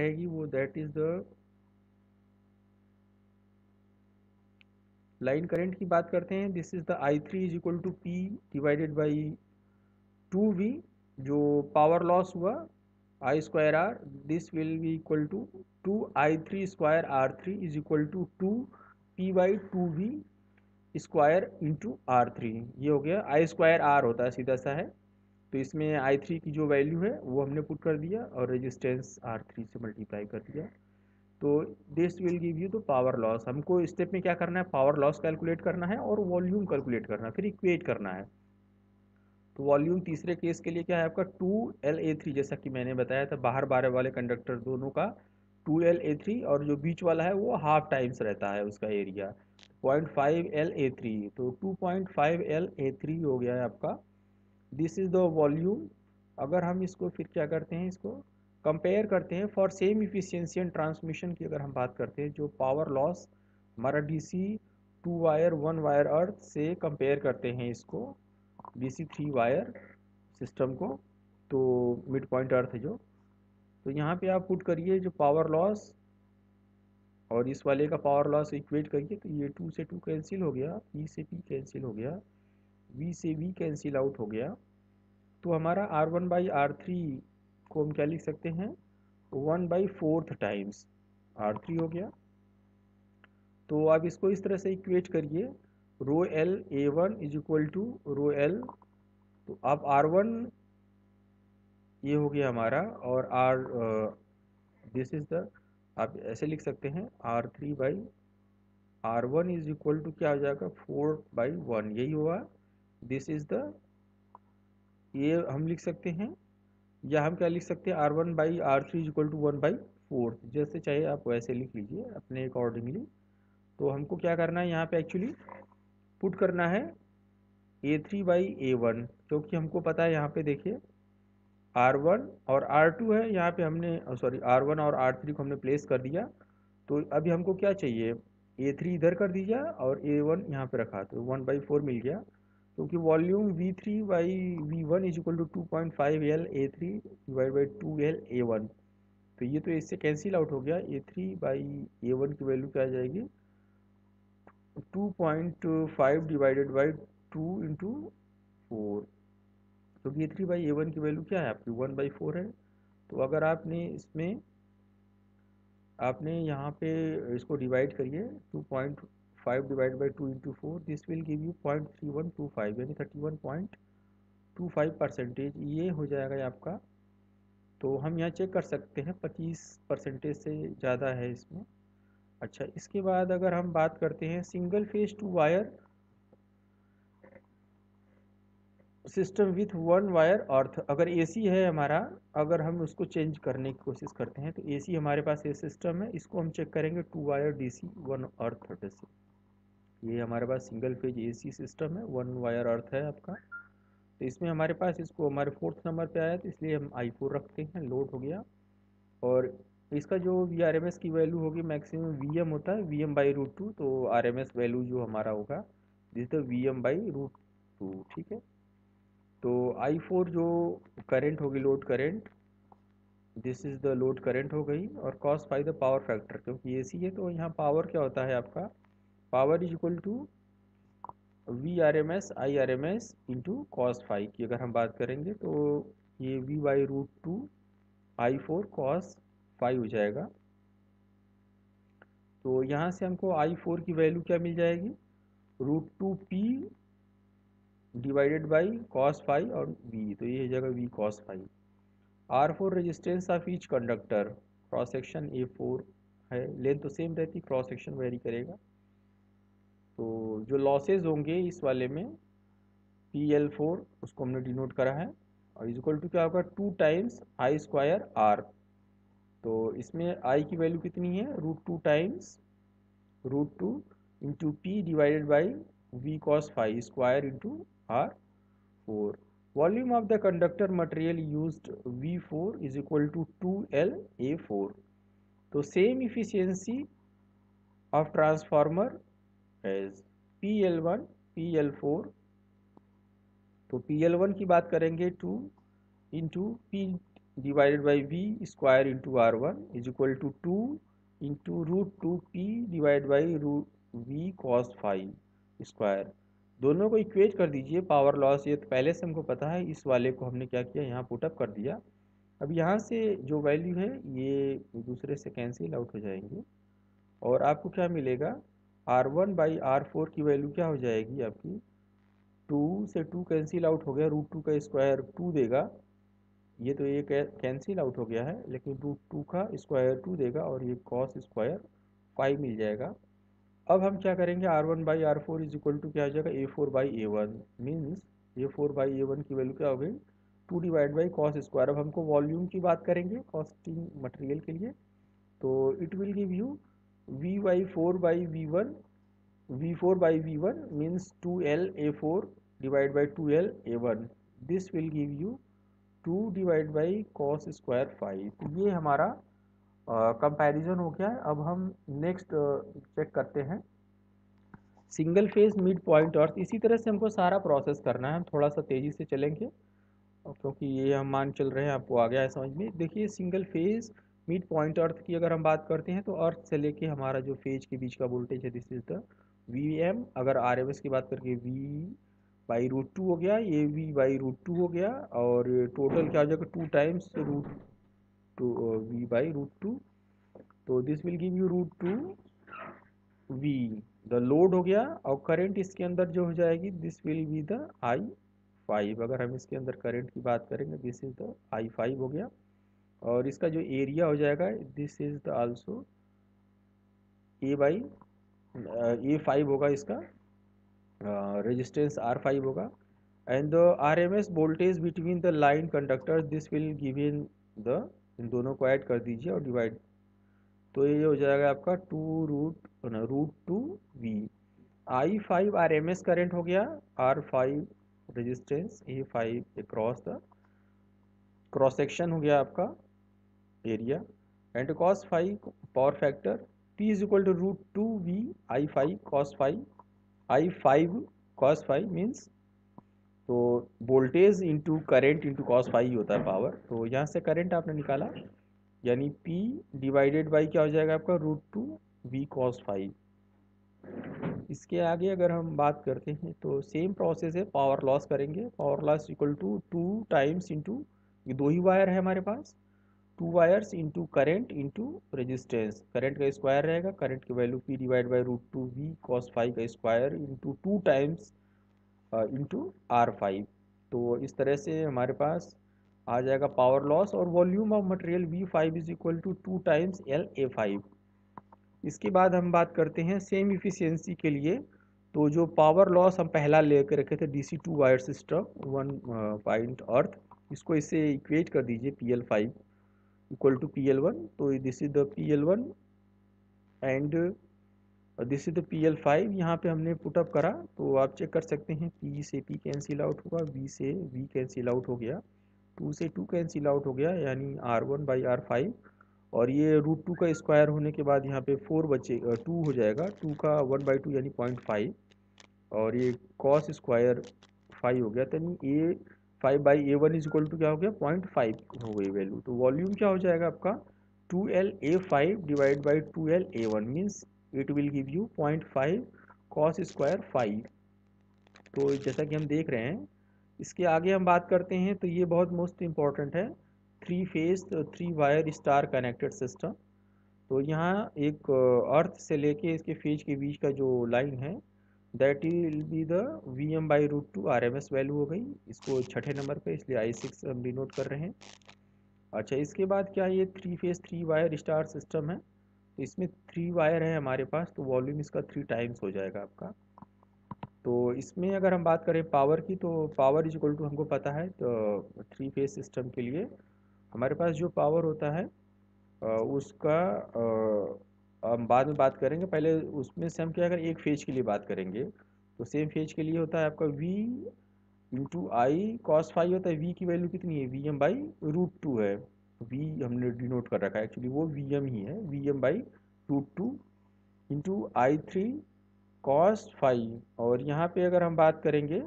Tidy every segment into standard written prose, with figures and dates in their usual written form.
रहेगी वो that is the line current की बात करते हैं। This is the I3 is equal to P divided by 2V, जो पावर लॉस हुआ I square R, this will be equal to 2I3 square R3 is equal to 2P/2V square into R3। ये हो गया, आई square are होता है सीधा सा है, तो इसमें I3 की जो वैल्यू है वो हमने पुट कर दिया और रेजिस्टेंस R3 से मल्टीप्लाई कर दिया। तो this will give you the power loss. हमको स्टेप में क्या करना है, पावर लॉस कैलकुलेट करना है और वॉल्यूम कैलकुलेट करना है, फिर इक्वेट करना है। तो वॉल्यूम तीसरे केस के लिए क्या है आपका 2LA3, जैसा कि मैंने बताया था बाहर बारे वाले कंडक्टर दोनों का 2LA3, और जो बीच वाला है वो हाफ टाइम्स रहता है उसका एरिया 0.5LA3, तो 2.5LA3 हो गया है आपका। This is the volume. अगर हम इसको फिर क्या करते हैं, इसको कंपेयर करते हैं for same efficiency and transmission की अगर हम बात करते हैं, जो पावर लॉस हमारा डीसी 2 वायर 1 वायर अर्थ से कंपेयर करते हैं इसको डीसी 3 वायर सिस्टम को, तो मिड पॉइंट अर्थ जो, तो यहाँ पे आप पुट करिए जो पावर लॉस और इस वाले का पावर लॉस इक्वेट करिए, तो ये 2 से 2 कैंसिल हो गया, P से P कैंसिल हो गया, V से V कैंसिल आउट हो गया। तो हमारा R1/R3 को हम क्या लिख सकते हैं, 1/4 टाइम्स R3 हो गया। तो आप इसको इस तरह से इक्वेट करिए, rho L A1 is equal to rho L, तो अब R1 ये हो गया हमारा, और दिस इज द, आप ऐसे लिख सकते हैं R3/R1 इज इक्वल टू क्या हो जाएगा 4/1, यही हुआ। दिस इज द, ये हम लिख सकते हैं, या हम क्या लिख सकते हैं R1/R3 इज इक्वल टू 1/4, जैसे चाहे आप वैसे लिख लीजिए अपने अकॉर्डिंगली। तो हमको क्या करना है यहाँ पे एक्चुअली पुट करना है A3/A1, क्योंकि हमको पता है यहाँ पे देखिए R1 और R2 है, यहाँ पे हमने सॉरी R1 और R3 को हमने प्लेस कर दिया। तो अभी हमको क्या चाहिए, A3 इधर कर दीजिए और A1 यहाँ पे रखा, तो 1/4 मिल गया, क्योंकि volume V3/V1 is equal to 2.5L A3 divide by 2L A1, तो ये तो इससे कैंसिल आउट हो गया। A3/A1 की वैल्यू क्या आ जाएगी, 2.5 डिवाइडेड बाई 2 × 4, क्योंकि A3/A1 की वैल्यू क्या है आपकी 1/4 है। तो अगर आपने इसमें आपने यहाँ पे इसको डिवाइड करिए, 2.5 divide by 2 × 4, this will give you 0.3125, यानी 31.25%, ये हो जाएगा आपका। तो हम यहाँ चेक कर सकते हैं 25% से ज़्यादा है इसमें। अच्छा, इसके बाद अगर हम बात करते हैं single phase 2 wire system with 1 wire earth, अगर एसी है हमारा, अगर हम उसको चेंज करने की कोशिश करते हैं, तो एसी हमारे पास ये सिस्टम है, इसको हम चेक करेंगे 2 वायर डीसी 1 अर्थ से। ये हमारे पास सिंगल फेज एसी सिस्टम है, 1 वायर अर्थ है आपका। तो इसमें हमारे पास इसको हमारे 4th नंबर पे आया, तो इसलिए हम I4 रखते हैं, लोड हो गया। और इसका जो VRMS की वैल्यू होगी, मैक्सिमम VM होता है VM/√2, तो RMS वैल्यू जो हमारा होगा दिस द VM/√2, ठीक है। तो I4 जो करंट होगी, load current, this is the load current हो गई, और cos phi the power factor, क्योंकि एसी है तो यहाँ पावर क्या होता है आपका, power is equal to VRMS IRMS into cos phi की अगर हम बात करेंगे, तो ये V/√2 I4 cos फाई हो जाएगा। तो यहाँ से हमको I4 की वैल्यू क्या मिल जाएगी, √2P divided by cos phi और V, तो ये हो जाएगा V cos phi. R4 resistance of each conductor, cross section A4 है, लेंथ तो सेम रहती, क्रॉस सेक्शन वेरी करेगा। तो जो लॉसेज होंगे इस वाले में PL4 उसको हमने डिनोट करा है, और इज इक्वल टू क्या होगा 2 टाइम्स I स्क्वायर R। तो इसमें I की वैल्यू कितनी है, √2 times √2 into P divided by V cos phi square into R4। Volume of the conductor material used V4 is equal to 2LA4। तो same efficiency of transformer as PL1 PL4, तो PL1 की बात करेंगे 2 into P divided by V square into R1 is equal to 2 into root 2 P divide by root V cos phi square. दोनों को equate कर दीजिए। Power loss ये तो पहले से हमको पता है, इस वाले को हमने क्या किया, यहाँ पुटअप कर दिया। अब यहाँ से जो वैल्यू है ये दूसरे से कैंसिल आउट हो जाएंगे और आपको क्या मिलेगा, R1 बाई R4 की वैल्यू क्या हो जाएगी आपकी, 2 से 2 कैंसिल आउट हो गया, रूट 2 का स्क्वायर 2 देगा, ये तो ये कैंसिल आउट हो गया है, लेकिन रूट 2 का स्क्वायर 2 देगा और ये कॉस स्क्वायर 5 मिल जाएगा। अब हम क्या करेंगे, R1 by R4 is equal to क्या हो जाएगा, A4 by A1 means A4 by A1 की वैल्यू क्या हो गई, 2 डिवाइड बाई कॉस स्क्वायर। अब हमको वॉल्यूम की बात करेंगे कॉस्टिंग मटेरियल के लिए, तो it will give you V by 4 by V1, V4 by V1 means 2L A4 divide by 2L A1, this will give you 2 divide by cos square 5। तो ये हमारा कंपैरिजन हो गया है। अब हम नेक्स्ट चेक करते हैं single phase mid point earth. इसी तरह से हमको सारा प्रोसेस करना है, हम थोड़ा सा तेज़ी से चलेंगे क्योंकि ये हम मान चल रहे हैं, आपको आ गया है समझ में। देखिए single phase mid point earth की अगर हम बात करते हैं तो अर्थ से लेके हमारा जो फेज के बीच का वोल्टेज है दिस इज द VM। अगर RMS की बात करके V बाई रूट 2 हो गया, ये V बाई रूट 2 हो गया, और टोटल क्या हो जाएगा 2 times root to V by root 2, तो this will give you root 2 V the load हो गया, और करंट इसके अंदर जो हो जाएगी this will be the I5। अगर हम इसके अंदर करंट की बात करेंगे दिस इज द I5 हो गया, और इसका जो एरिया हो जाएगा this is the also A by A5 होगा, इसका रेजिस्टेंस R5 होगा, and the RMS voltage between the line conductors this will given the, इन दोनों को ऐड कर दीजिए और डिवाइड, तो ये हो जाएगा आपका root to V। I5 RMS current हो गया, R5 resistance, A5 across the cross section हो गया आपका area, and cos 5 power factor, P is equal to root 2 V I5 cos 5, I5 cos 5 means, तो voltage into current into cos 5 ही होता है power. तो यहाँ से करंट आपने निकाला, यानी P डिवाइडेड बाई क्या हो जाएगा आपका रूट 2 V कॉस 5। इसके आगे अगर हम बात करते हैं तो सेम प्रोसेस है, पावर लॉस करेंगे। Power loss equal to 2 times into, ये दो ही वायर है हमारे पास, 2 wires into current into resistance, current का स्क्वायर रहेगा, करंट की value P divide by root 2 V cos 5 का square into 2 times into R5। तो इस तरह से हमारे पास आ जाएगा पावर लॉस, और volume of material V5 is equal to 2 times LA5। इसके बाद हम बात करते हैं सेम इफिशियंसी के लिए, तो जो पावर लॉस हम पहला लेकर रखे थे DC2 wire system 1 point earth, इसको इससे इक्वेट कर दीजिए PL5 इक्वल टू PL1, तो this is the PL1 and this is the PL5। यहाँ पे हमने पुटअप करा तो आप चेक कर सकते हैं, P से P कैंसिल आउट होगा, V से V कैंसिल आउट हो गया, 2 से 2 कैंसिल आउट हो गया, यानी R1 बाई R5, और ये रूट 2 का स्क्वायर होने के बाद यहाँ पे 4 बचे 2 हो जाएगा, 2 का 1/2 यानी 0.5, और ये कॉस स्क्वायर 5 हो गया, तो यानी A5 by A1 is equal to क्या हो गया 0.5 हो गई वैल्यू। तो वॉल्यूम क्या हो जाएगा आपका 2LA5 divide by 2LA1 means it will give you 0.5 cos square 5। तो जैसा कि हम देख रहे हैं, इसके आगे हम बात करते हैं तो ये बहुत मोस्ट इम्पॉर्टेंट है, 3 phase 3 wire star connected system. तो यहाँ एक अर्थ से लेके इसके फेज के बीच का जो लाइन है that will be the VM by root 2 RMS value हो गई, इसको छठे नंबर पे इसलिए I6 हम डिनोट कर रहे हैं। अच्छा, इसके बाद क्या, ये 3 फेज 3 वायर स्टार सिस्टम है, तो इसमें 3 वायर है हमारे पास, तो वॉल्यूम इसका 3 टाइम्स हो जाएगा आपका। तो इसमें अगर हम बात करें पावर की, तो पावर इज इक्वल टू हमको पता है, तो 3 फेज सिस्टम के लिए हमारे पास जो पावर होता है उसका हम बाद में बात करेंगे, पहले उसमें से हम क्या अगर एक फेज के लिए बात करेंगे, तो सेम फेज के लिए होता है आपका V इंटू आई कॉस 5 होता है, V की वैल्यू कितनी है VM बाई रूट 2 है, V हमने डिनोट कर रखा है, एक्चुअली वो VM ही है, VM by root 2 into I3 cos 5। और यहाँ पे अगर हम बात करेंगे,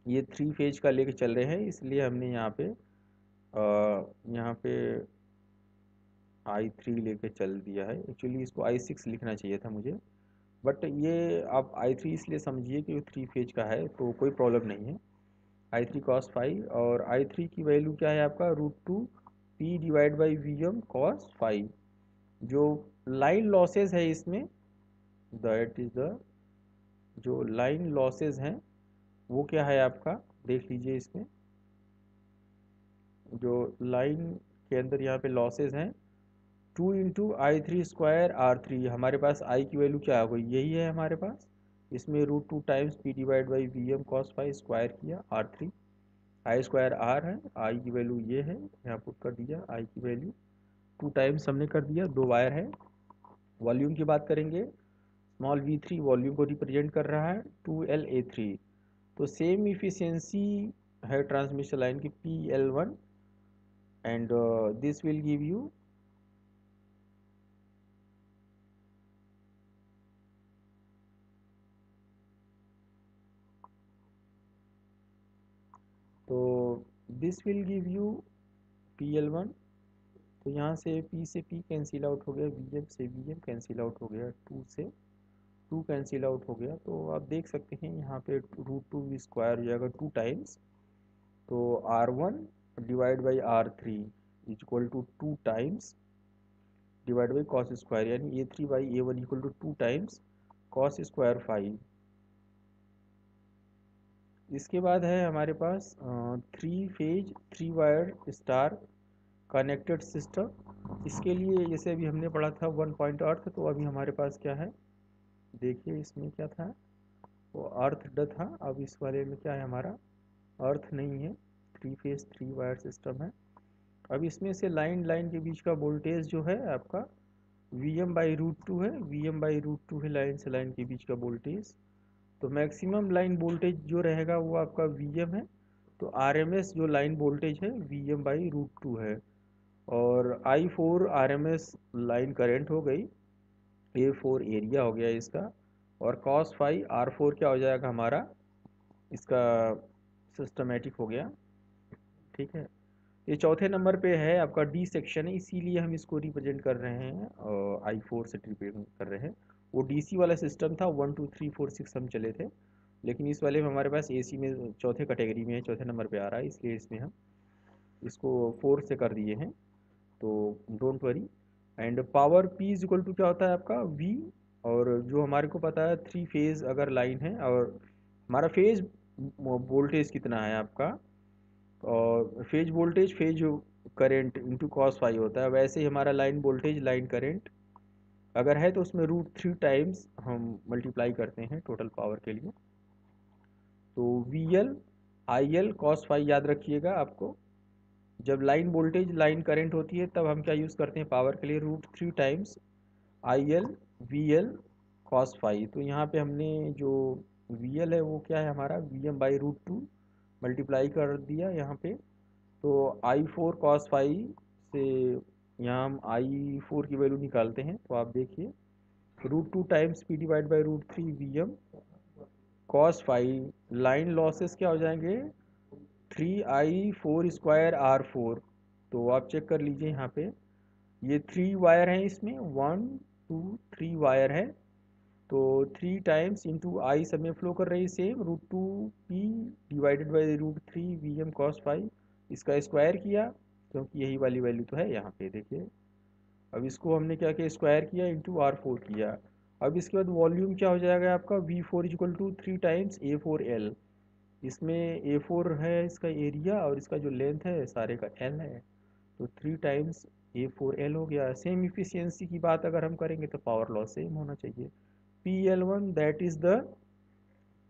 ये 3 फेज का लेके चल रहे हैं इसलिए हमने यहाँ पे यहाँ पे I3 लेके चल दिया है। एक्चुअली इसको I6 लिखना चाहिए था मुझे, बट ये आप I3 इसलिए समझिए कि 3 फेज का है तो कोई प्रॉब्लम नहीं है। I3 cos फाइव, और I3 की वैल्यू क्या है आपका, √2 P divide by VM cos five. जो लाइन लॉसेज है इसमें, दैट इज द, जो लाइन लॉसेज हैं वो क्या है आपका, देख लीजिए इसमें जो लाइन के अंदर यहाँ पे लॉसेज हैं, 2 × I3² R3। हमारे पास I की वैल्यू क्या हो गई, यही है हमारे पास। इसमें √2 times P divide by VM cos five square किया R3, I² R है, I की वैल्यू ये है, यहाँ पुट कर दिया I की वैल्यू 2 टाइम्स हमने कर दिया, 2 वायर है। वॉल्यूम की बात करेंगे, स्मॉल v3 वॉल्यूम को रिप्रेजेंट कर रहा है, 2LA3। तो सेम इफिशियंसी है ट्रांसमिशन लाइन की PL1, and this will give you तो this will give you PL1। तो यहाँ से P से P कैंसिल आउट हो गया, VM से VM कैंसिल आउट हो गया, 2 से 2 कैंसिल आउट हो गया। तो आप देख सकते हैं यहाँ पे √2 स्क्वायर हो जाएगा 2 टाइम्स, तो R1 divide by R3 is equal to 2 times divide by cos square, यानी A3/A1 equal to 2 times cos square five. इसके बाद है हमारे पास 3 phase 3 wire star connected system. इसके लिए जैसे अभी हमने पढ़ा था 1 पॉइंट अर्थ, तो अभी हमारे पास क्या है, देखिए इसमें क्या था, वो अर्थ ड था। अब इस वाले में क्या है, हमारा अर्थ नहीं है, 3 फेज 3 वायर सिस्टम है। अब इसमें से लाइन लाइन के बीच का वोल्टेज जो है आपका VM/√2 है, VM/√2 है लाइन से लाइन के बीच का वोल्टेज। तो मैक्सिमम लाइन वोल्टेज जो रहेगा वो आपका VM है, तो RMS जो लाइन वोल्टेज है VM/√2 है। और I4 RMS लाइन करंट हो गई, A4 एरिया हो गया इसका, और cos फाइव R4 क्या हो जाएगा हमारा, इसका सिस्टमेटिक हो गया। ठीक है, ये चौथे नंबर पे है आपका डी सेक्शन है, इसीलिए हम इसको रिप्रेजेंट कर रहे हैं और I4 से रिप्रेजेंट कर रहे हैं। वो DC वाला सिस्टम था, 1 2 3 4 6 हम चले थे, लेकिन इस वाले में हमारे पास AC में चौथे कैटेगरी में है, चौथे नंबर पे आ रहा है, इसलिए इसमें हम इसको 4 से कर दिए हैं, तो don't worry. And power P is equal to क्या होता है आपका V, और जो हमारे को पता है 3 फेज अगर लाइन है और हमारा फेज वोल्टेज कितना है आपका, और phase voltage phase current into cos five होता है, वैसे ही हमारा लाइन वोल्टेज लाइन करंट अगर है तो उसमें √3 टाइम्स हम मल्टीप्लाई करते हैं टोटल पावर के लिए। तो VL IL कॉस फाइव याद रखिएगा आपको, जब लाइन वोल्टेज लाइन करंट होती है तब हम क्या यूज़ करते हैं पावर के लिए, √3 times IL VL cos five. तो यहाँ पे हमने जो VL है वो क्या है हमारा VM/√2 मल्टीप्लाई कर दिया यहाँ पे। तो I4 cos फाइव से यहाँ हम I4 की वैल्यू निकालते हैं, तो आप देखिए √2 times P divide by √3 VM cos five, line losses क्या हो जाएंगे, 3I4² R4। तो आप चेक कर लीजिए यहाँ पे, ये 3 वायर हैं, इसमें 1 2 3 वायर है, तो 3 टाइम्स इंटू आई सब में फ्लो कर रही है same, √2 P divided by √3 VM cos five, इसका स्क्वायर किया क्योंकि यही वाली वैल्यू तो है यहाँ पे देखिए। अब इसको हमने क्या किया, स्क्वायर किया इंटू R4 किया। अब इसके बाद वॉल्यूम क्या हो जाएगा आपका, V4 is equal to 3 times A4L। इसमें A4 है इसका एरिया, और इसका जो लेंथ है सारे का L है, तो 3 टाइम्स A4L हो गया। सेम इफिशियंसी की बात अगर हम करेंगे तो पावर लॉस सेम होना चाहिए। PL1 that is the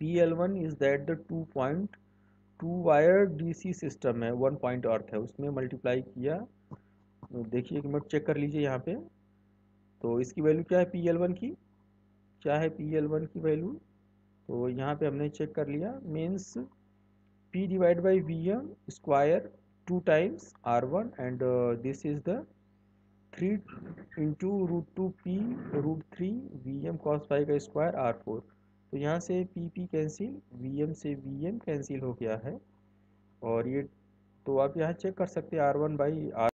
PL1 is that the 2.2 wire DC system है, 1 पॉइंट अर्थ है, उसमें मल्टीप्लाई किया। तो देखिए कि मैं चेक कर लीजिए यहाँ पे, तो इसकी वैल्यू क्या है PL1 की, क्या है PL1 की वैल्यू, तो यहाँ पे हमने चेक कर लिया, means P divide by VM square 2 times R1, and this is the 3 into √2 P √3 VM cos five का स्क्वायर R4। तो यहाँ से P कैंसिल, VM से VM कैंसिल हो गया है, और ये तो आप यहाँ चेक कर सकते हैं R1 बाई